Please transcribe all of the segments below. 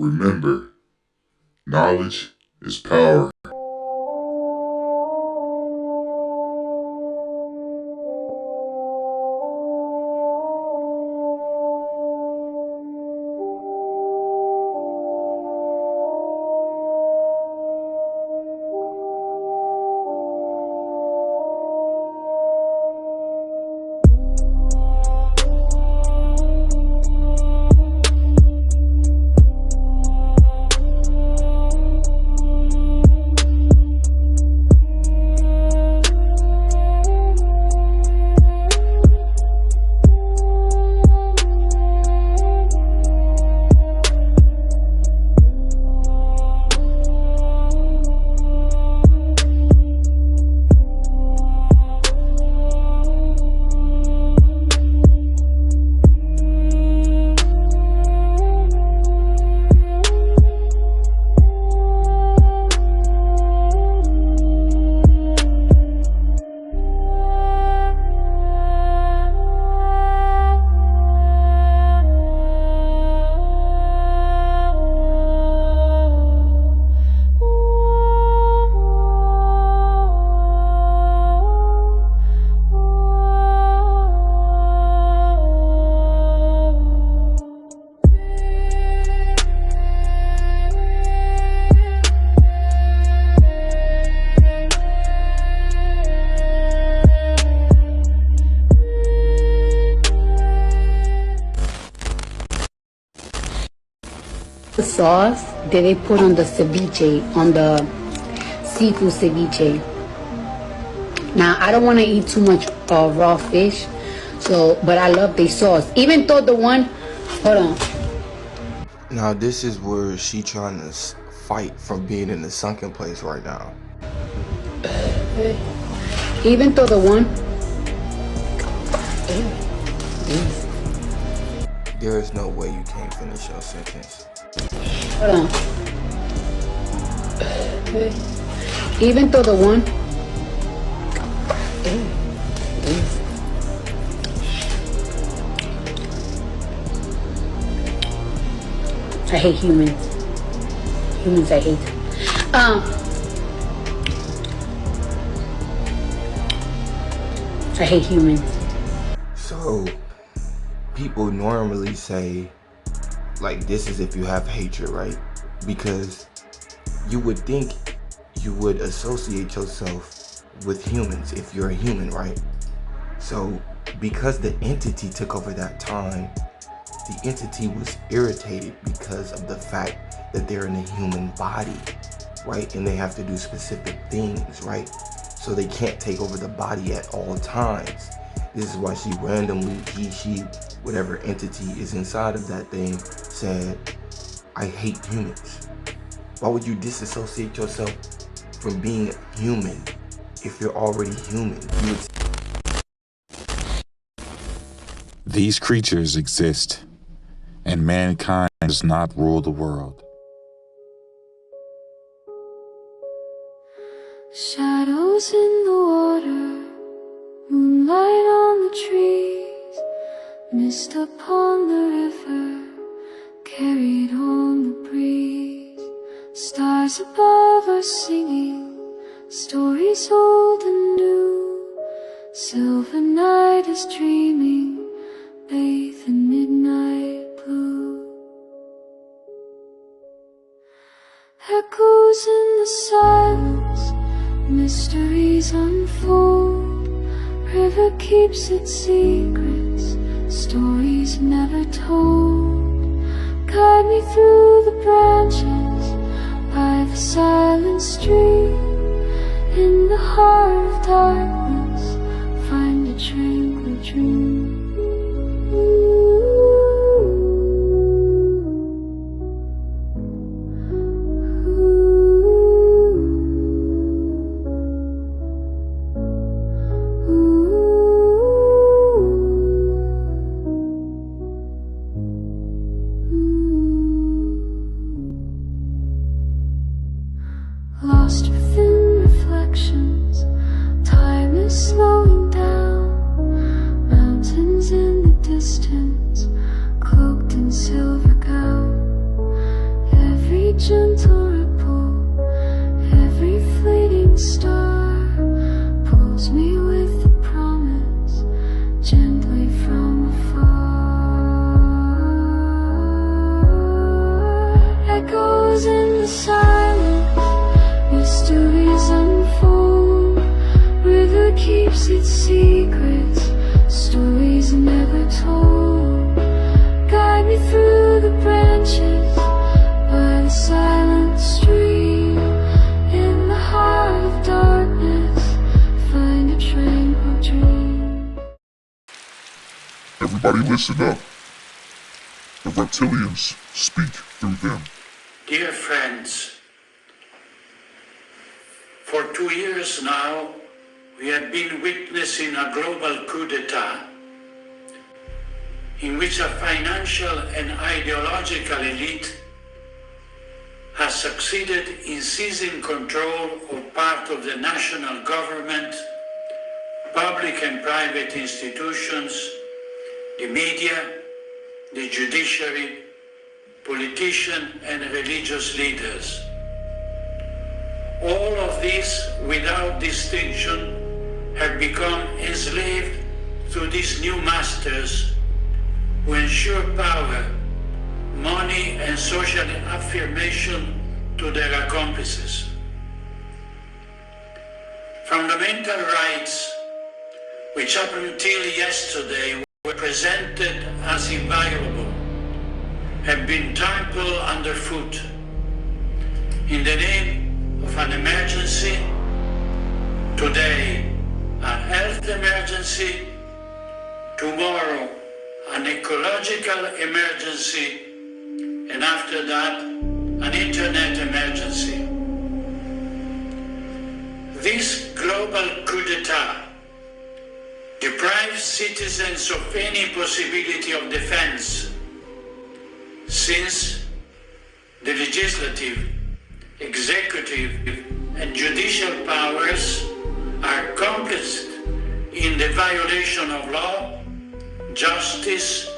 remember, knowledge is power. The sauce that they put on the ceviche, on the seafood ceviche. Now, I don't want to eat too much raw fish, but I love the sauce. Even though the one, hold on. Now this is where she trying to fight from being in the sunken place right now. Even though the one, there is no way you can't finish your sentence. hold on. Even though the one, I hate humans. Humans I hate. I hate humans. So, people normally say, like, this is if you have hatred, right? Because you would think you would associate yourself with humans if you're a human, right? So, because the entity took over that time, the entity was irritated because of the fact that they're in a human body, right? And they have to do specific things, right? So they can't take over the body at all times. This is why she randomly, she, whatever entity is inside of that thing, said, I hate humans. Why would you disassociate yourself from being human if you're already human? These creatures exist, and mankind does not rule the world. Shadows in the water, moonlight on the trees, mist upon the river, carried on the breeze. Stars above are singing, stories old and new. Silver night is dreaming, bathed in midnight blue. Echoes in the silence, mysteries unfold. River keeps its secrets, stories never told. Guide me through the branches, by the silent stream. In the heart of darkness, find a tranquil dream. Lost within reflections, time is slowing down. Mountains in the distance, cloaked in silver gown. star pulls me with the promise gently from afar. Echoes in the silence, mysteries unfold. River keeps its secrets, stories never told. Guide me through the branches by the silent stream. In the heart of darkness, find a tranquil dream. Everybody listen up. The reptilians speak through them. Dear friends, for 2 years now, we have been witnessing a global coup d'etat in which a financial and ideological elite has succeeded in seizing control of part of the national government, public and private institutions, the media, the judiciary, politicians and religious leaders. All of these, without distinction, have become enslaved to these new masters who ensure power, money and social affirmation to their accomplices. Fundamental rights, which up until yesterday were presented as inviolable, have been trampled underfoot in the name of an emergency. Today, a health emergency. Tomorrow, an ecological emergency. And after that, an internet emergency. This global coup d'etat deprives citizens of any possibility of defense, since the legislative, executive, and judicial powers are complicit in the violation of law, justice,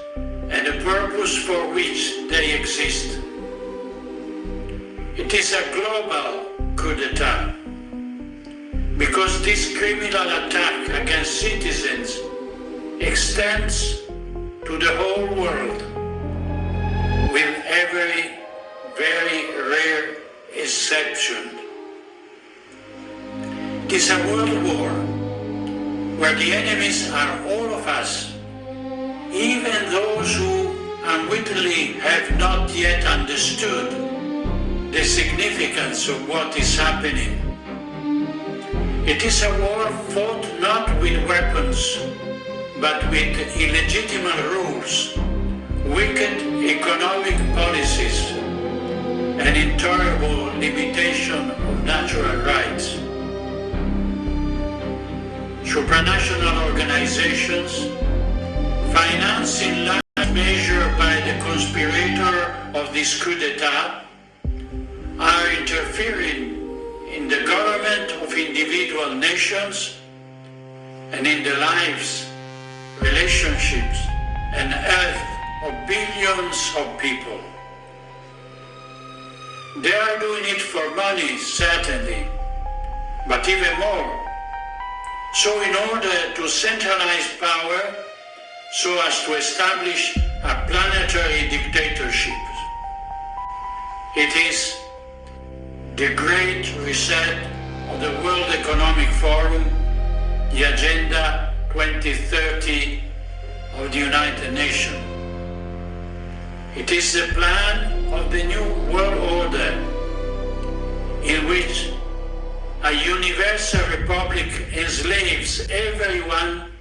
and the purpose for which they exist. It is a global coup d'etat because this criminal attack against citizens extends to the whole world, with every very rare exception. It is a world war where the enemies are all of us, even those who unwittingly have not yet understood the significance of what is happening. It is a war fought not with weapons, but with illegitimate rules, wicked economic policies, and intolerable limitation of natural rights. Supranational organizations, financed in large measure by the conspirator of this coup d'etat, are interfering in the government of individual nations and in the lives, relationships, and health of billions of people. They are doing it for money, certainly, but even more, so in order to centralize power so as to establish a planetary dictatorship. It is the Great Reset of the World Economic Forum, the Agenda 2030 of the United Nations. It is the plan of the New World Order, in which a universal republic enslaves everyone.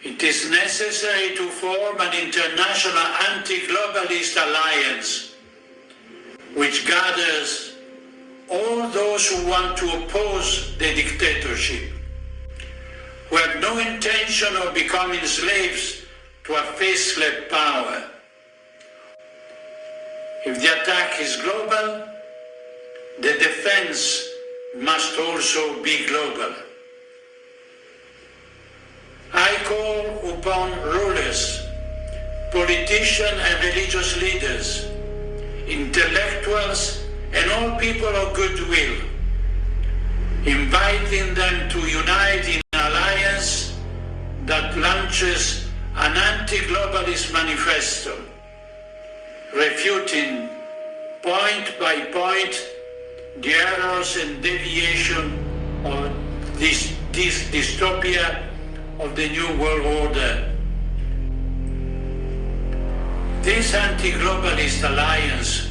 It is necessary to form an international anti-globalist alliance which gathers all those who want to oppose the dictatorship, who have no intention of becoming slaves to a faceless power. If the attack is global, the defense must also be global. I call upon rulers, politicians and religious leaders, intellectuals and all people of goodwill inviting them to unite in an alliance that launches an anti-globalist manifesto, refuting point by point the errors and deviation of this dystopia of the New World Order. This anti-globalist alliance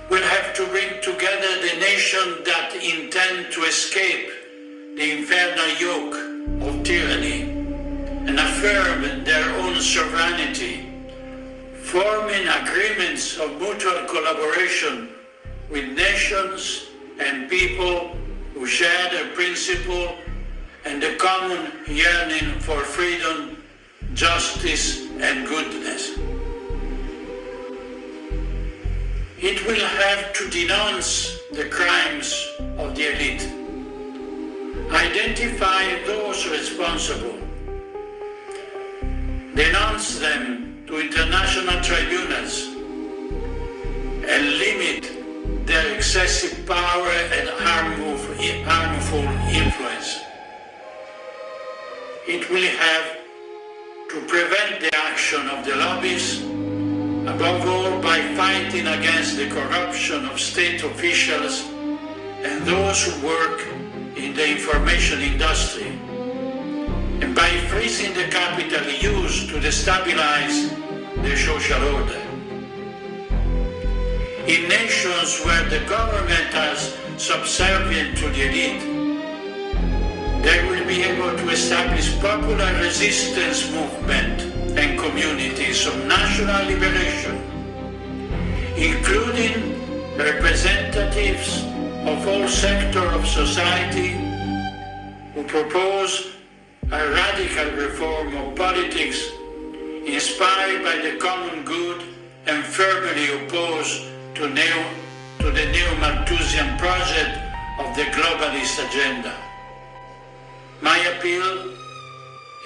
will have to bring together the nations that intend to escape the infernal yoke of tyranny and affirm their own sovereignty, forming agreements of mutual collaboration with nations and people who share the principle and the common yearning for freedom, justice, and goodness. It will have to denounce the crimes of the elite, identify those responsible, denounce them to international tribunals, and limit their excessive power and harmful influence. It will have to prevent the action of the lobbies, above all by fighting against the corruption of state officials and those who work in the information industry, and by freezing the capital used to destabilize the social order. In nations where the government is subservient to the elite, they will be able to establish popular resistance movement and communities of national liberation, including representatives of all sectors of society who propose a radical reform of politics inspired by the common good and firmly opposed to the neo-Malthusian project of the globalist agenda. My appeal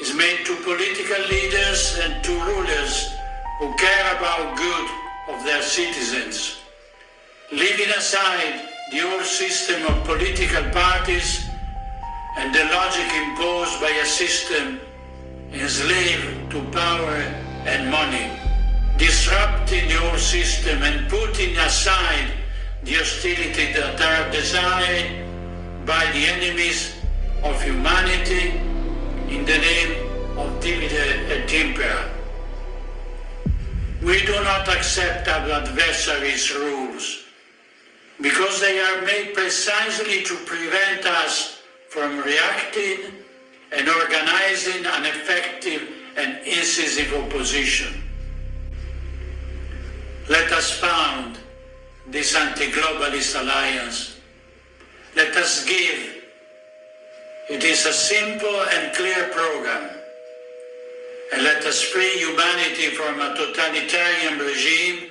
is made to political leaders and to rulers who care about good of their citizens, leaving aside the old system of political parties and the logic imposed by a system enslaved to power and money, disrupting the old system and putting aside the hostility that are desired by the enemies of humanity in the name of dividend and impera. We do not accept our adversaries' rules because they are made precisely to prevent us from reacting and organizing an effective and incisive opposition. Let us found this anti-globalist alliance. Let us give. It is a simple and clear program. And let us free humanity from a totalitarian regime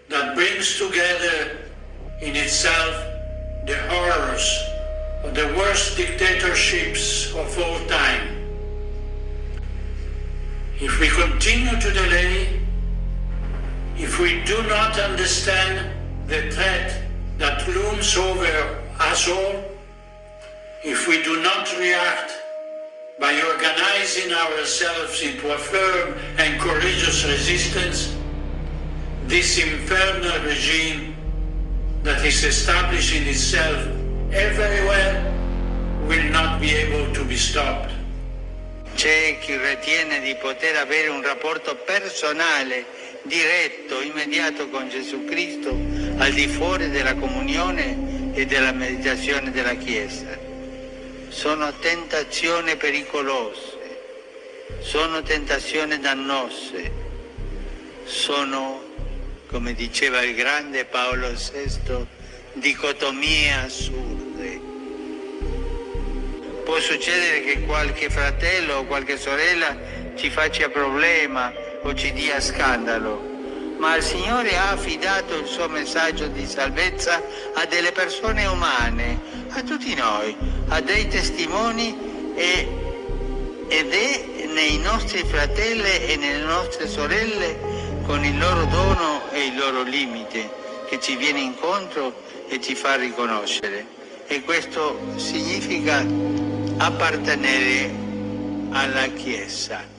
that brings together in itself the horrors of the worst dictatorships of all time. If we continue to delay, if we do not understand the threat that looms over us all, if we do not react by organizing ourselves into a firm and courageous resistance, this infernal regime that is establishing itself everywhere will not be able to be stopped. C'è chi ritiene di poter avere un rapporto personale, diretto, immediato con Gesù Cristo, al di fuori della comunione e della meditazione della Chiesa. Sono tentazioni pericolose, sono tentazioni dannose, sono, come diceva il grande Paolo VI, dicotomie assurde. Può succedere che qualche fratello o qualche sorella ci faccia problema o ci dia scandalo, ma il Signore ha affidato il suo messaggio di salvezza a delle persone umane, a tutti noi, a dei testimoni ed è nei nostri fratelli e nelle nostre sorelle, con il loro dono e il loro limite, che ci viene incontro e ci fa riconoscere. e questo significa appartenere alla Chiesa.